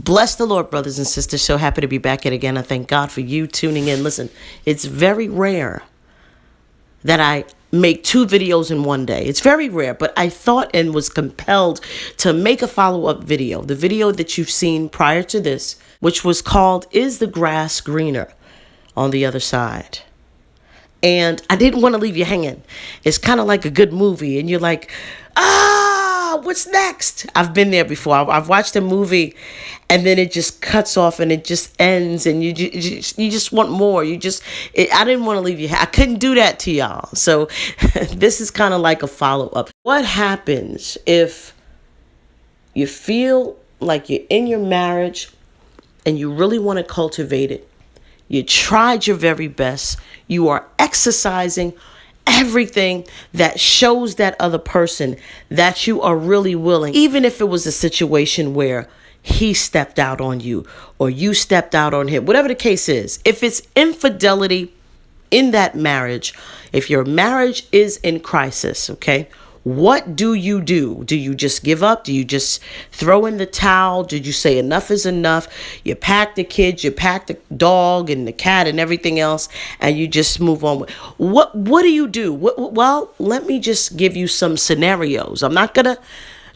Bless the Lord, brothers and sisters. So happy to be back yet again. I thank God for you tuning in. Listen, it's very rare that I make two videos in one day. It's very rare, but I thought and was compelled to make a follow-up video. The video that you've seen prior to this, which was called, Is the Grass Greener on the Other Side? And I didn't want to leave you hanging. It's kind of like a good movie, and you're like, what's next? I've been there before. I've watched a movie, and then it just cuts off, and it just ends, and you just want more. I didn't want to leave you. I couldn't do that to y'all. So this is kind of like a follow-up. What happens if you feel like you're in your marriage, and you really want to cultivate it? You tried your very best. You are exercising everything that shows that other person that you are really willing, even if it was a situation where he stepped out on you or you stepped out on him, whatever the case is. If it's infidelity in that marriage, if your marriage is in crisis, okay, what do? Do you just give up? Do you just throw in the towel? Did you say enough is enough? You pack the kids, you pack the dog and the cat and everything else, and you just move on. What do you do? Well, let me just give you some scenarios. I'm not going to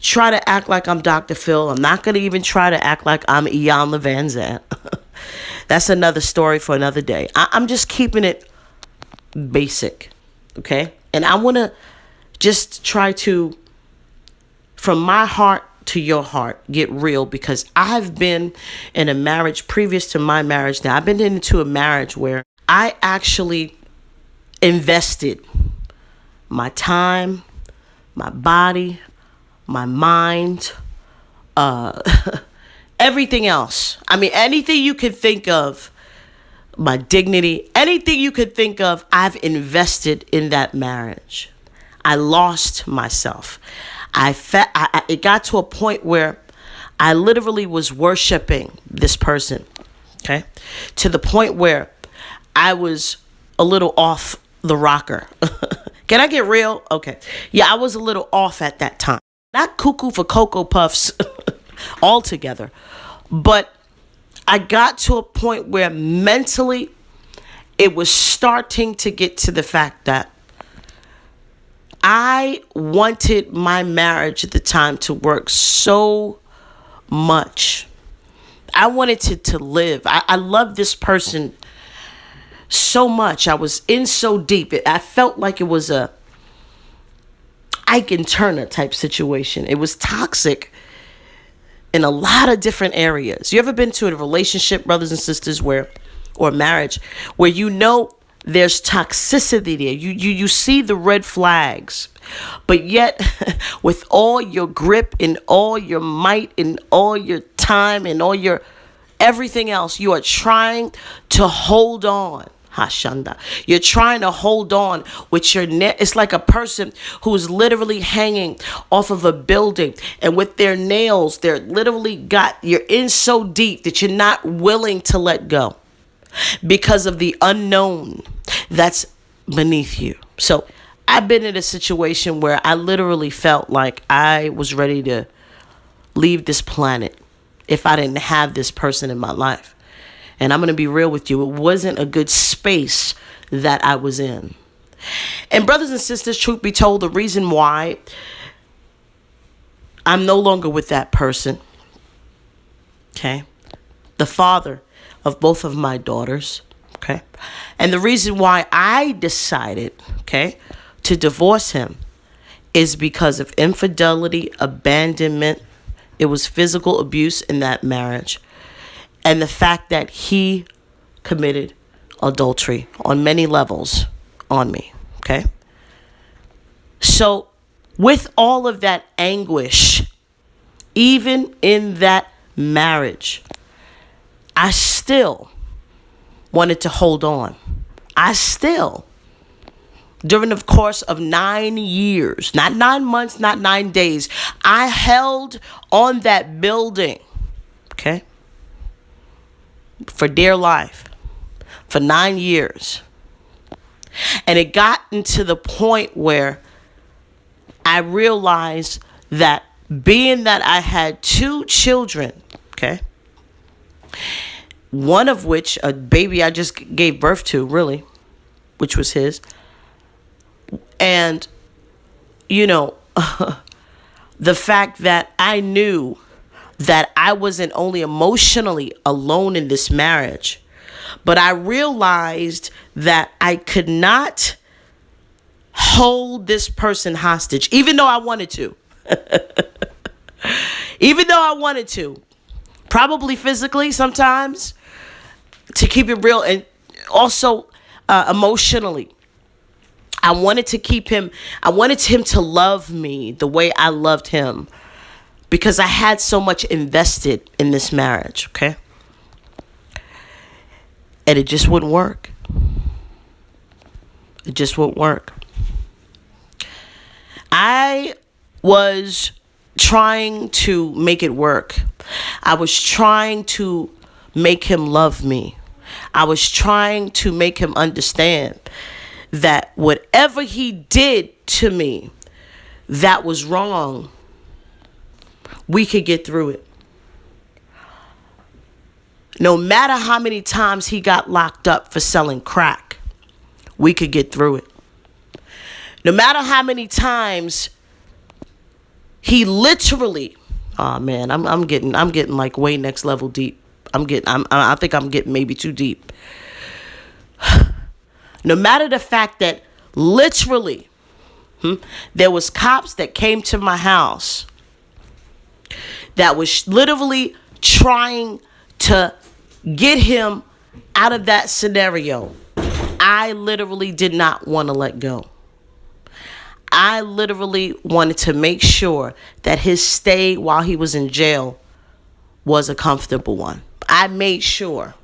try to act like I'm Dr. Phil. I'm not going to even try to act like I'm Ian Levanzant. That's another story for another day. I'm just keeping it basic, okay? And I want to just try to, from my heart to your heart, get real, because I've been in a marriage previous to my marriage. Now, I've been into a marriage where I actually invested my time, my body, my mind, everything else. I mean, anything you could think of, my dignity, anything you could think of, I've invested in that marriage. I lost myself. It got to a point where I literally was worshiping this person, okay? To the point where I was a little off the rocker. Can I get real? Okay. Yeah, I was a little off at that time. Not cuckoo for Cocoa Puffs altogether, but I got to a point where mentally it was starting to get to the fact that I wanted my marriage at the time to work so much. I wanted it to live. I loved this person so much. I was in so deep. I felt like it was a Ike and Turner type situation. It was toxic in a lot of different areas. You ever been to a relationship, brothers and sisters, or marriage, where you know there's toxicity there. You see the red flags, but yet with all your grip and all your might and all your time and all your everything else, you are trying to hold on. Hashanda. You're trying to hold on with your neck. It's like a person who's literally hanging off of a building, and with their nails, they're literally you're in so deep that you're not willing to let go because of the unknown that's beneath you. So I've been in a situation where I literally felt like I was ready to leave this planet if I didn't have this person in my life. And I'm going to be real with you. It wasn't a good space that I was in. And brothers and sisters, truth be told, the reason why I'm no longer with that person, okay, the father of both of my daughters, okay, and the reason why I decided, okay, to divorce him is because of infidelity, abandonment. It was physical abuse in that marriage, and the fact that he committed adultery on many levels on me, okay? So with all of that anguish, even in that marriage, I still wanted to hold on. During the course of 9 years, not 9 months, not 9 days, I held on that building, okay, for dear life, for 9 years. And it got to the point where I realized that being that I had 2 children, okay, One of which, a baby I just gave birth to, really, which was his. And, you know, the fact that I knew that I wasn't only emotionally alone in this marriage, but I realized that I could not hold this person hostage, even though I wanted to. Even though I wanted to. Probably physically sometimes, to keep it real, and also emotionally. I wanted him to love me the way I loved him, because I had so much invested in this marriage, okay? And it just wouldn't work. It just wouldn't work. I was trying to make it work. I was trying to make him love me. I was trying to make him understand that whatever he did to me that was wrong, we could get through it. No matter how many times he got locked up for selling crack, we could get through it. No matter how many times he literally, oh man, I'm getting like way next level deep. I think I'm getting maybe too deep. No matter the fact that literally, there was cops that came to my house that was literally trying to get him out of that scenario. I literally did not want to let go. I literally wanted to make sure that his stay while he was in jail was a comfortable one. I made sure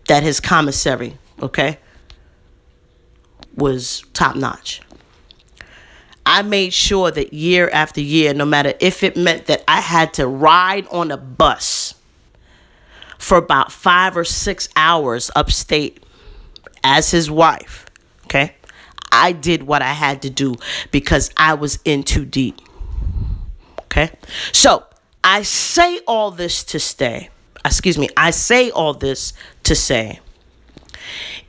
that his commissary, okay, was top notch. I made sure that year after year, no matter if it meant that I had to ride on a bus for about 5 or 6 hours upstate as his wife, okay, I did what I had to do because I was in too deep. Okay. So I say all this to say,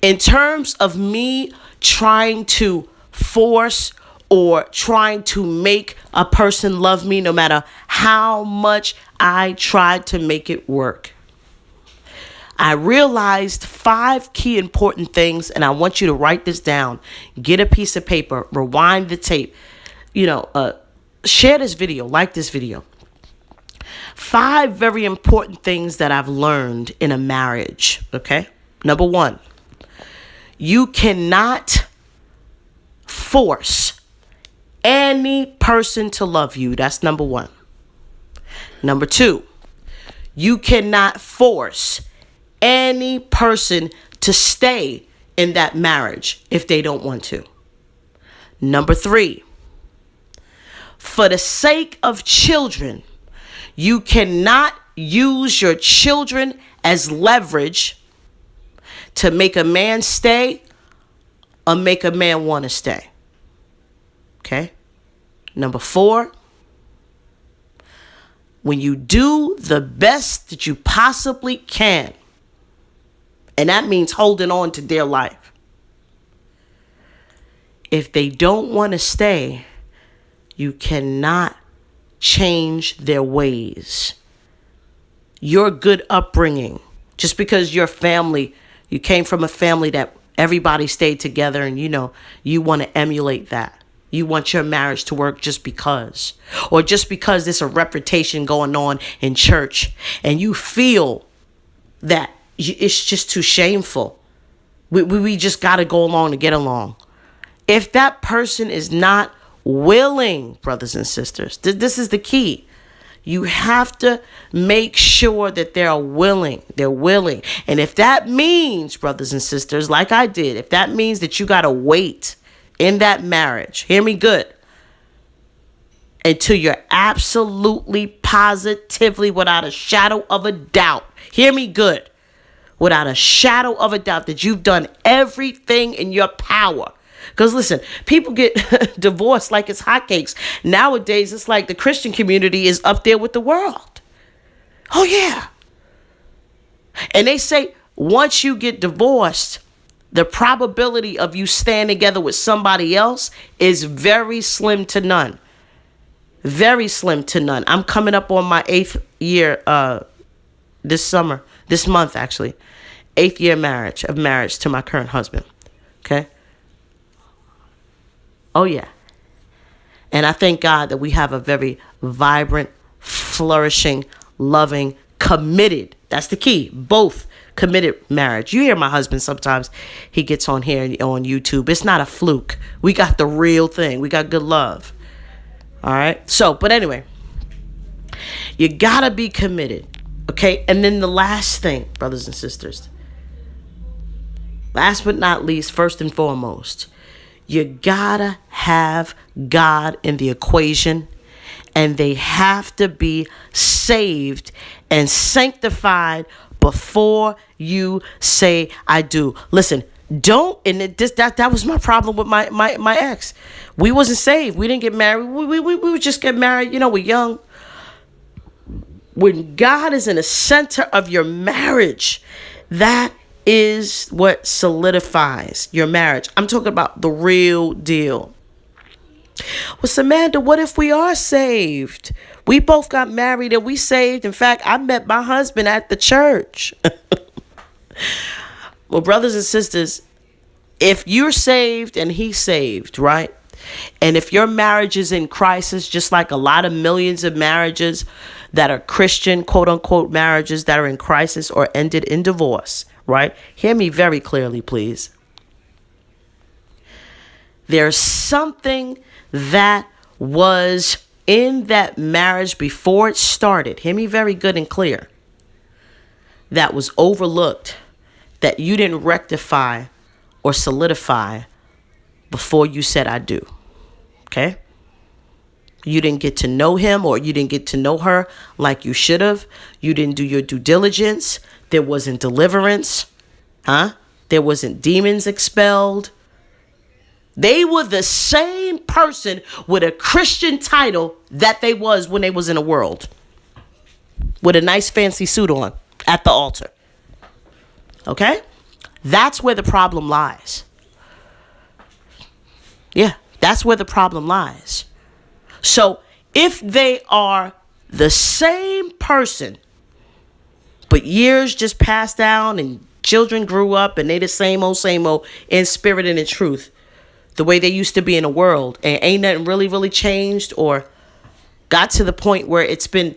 in terms of me trying to force or trying to make a person love me, no matter how much I tried to make it work, I realized 5 key important things, and I want you to write this down. Get a piece of paper, rewind the tape, share this video, like this video. 5 very important things that I've learned in a marriage, okay? Number 1, you cannot force any person to love you. That's number 1. Number 2, you cannot force any person to stay in that marriage if they don't want to. Number 3, for the sake of children, you cannot use your children as leverage to make a man stay or make a man want to stay. Okay? Number 4, when you do the best that you possibly can, and that means holding on to their life, if they don't want to stay, you cannot change their ways. Your good upbringing, just because your family, you came from a family that everybody stayed together and you want to emulate that. You want your marriage to work just because. Or just because there's a reputation going on in church and you feel that it's just too shameful. We just got to go along to get along. If that person is not willing, brothers and sisters, this is the key. You have to make sure that they're willing. They're willing. And if that means, brothers and sisters, like I did, if that means that you got to wait in that marriage, hear me good, until you're absolutely, positively, without a shadow of a doubt, hear me good, without a shadow of a doubt that you've done everything in your power. Because listen, people get divorced like it's hotcakes. Nowadays, it's like the Christian community is up there with the world. Oh, yeah. And they say once you get divorced, the probability of you staying together with somebody else is very slim to none. Very slim to none. I'm coming up on my 8th year this month actually. 8th year of marriage to my current husband. Okay? Oh yeah. And I thank God that we have a very vibrant, flourishing, loving, committed, that's the key, both committed marriage. You hear my husband sometimes, he gets on here on YouTube. It's not a fluke. We got the real thing. We got good love. All right. So, but anyway, you gotta be committed. Okay. And then the last thing, brothers and sisters, last but not least, first and foremost, you gotta have God in the equation, and they have to be saved and sanctified before you say I do. Listen, don't, and that was my problem with my ex. We wasn't saved. We didn't get married. We would just get married. You know, we're young. When God is in the center of your marriage, that is what solidifies your marriage. I'm talking about the real deal. Well, Samantha, what if we are saved? We both got married and we saved. In fact, I met my husband at the church. Well, brothers and sisters, if you're saved and he's saved, right? And if your marriage is in crisis, just like a lot of millions of marriages that are Christian, quote unquote, marriages that are in crisis or ended in divorce, right? Hear me very clearly, please. There's something that was in that marriage before it started. Hear me very good and clear. That was overlooked, that you didn't rectify or solidify before you said I do. Okay? You didn't get to know him or you didn't get to know her like you should have. You didn't do your due diligence. There wasn't deliverance. There wasn't demons expelled. They were the same person with a Christian title that they was when they was in the world, with a nice fancy suit on at the altar. Okay? That's where the problem lies. Yeah, that's where the problem lies. So if they are the same person, but years just passed down and children grew up and they the same old in spirit and in truth, the way they used to be in the world, and ain't nothing really changed or got to the point where it's been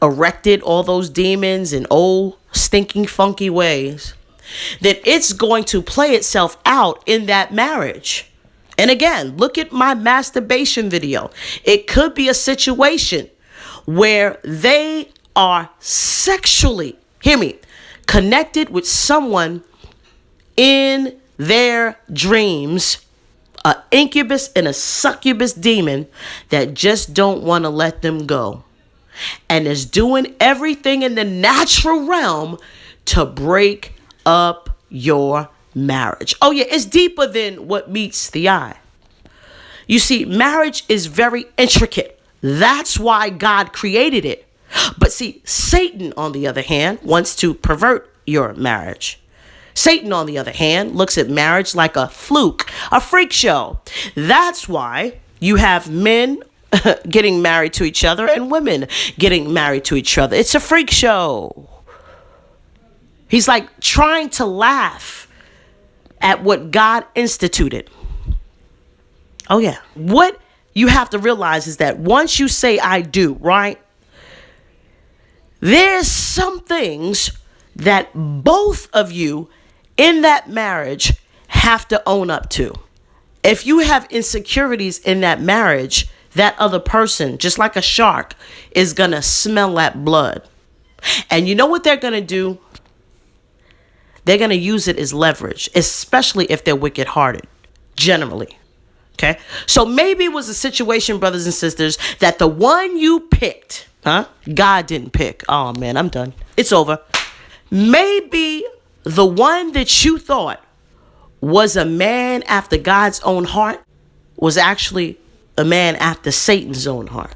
erected, all those demons and old stinking funky ways, then it's going to play itself out in that marriage. And again, look at my masturbation video. It could be a situation where they are sexually, hear me, connected with someone in their dreams, an incubus and a succubus demon that just don't want to let them go, and is doing everything in the natural realm to break up your marriage. Oh yeah, it's deeper than what meets the eye. You see, marriage is very intricate. That's why God created it. But see, Satan, on the other hand, wants to pervert your marriage. Satan, on the other hand, looks at marriage like a fluke, a freak show. That's why you have men getting married to each other and women getting married to each other. It's a freak show. He's like trying to laugh at what God instituted. Oh yeah. What you have to realize is that once you say I do, right? There's some things that both of you in that marriage have to own up to. If you have insecurities in that marriage, that other person, just like a shark, is going to smell that blood. And you know what they're going to do? They're going to use it as leverage, especially if they're wicked-hearted, generally. Okay? So maybe it was a situation, brothers and sisters, that the one you picked, God didn't pick. Oh, man, I'm done. It's over. Maybe the one that you thought was a man after God's own heart was actually a man after Satan's own heart.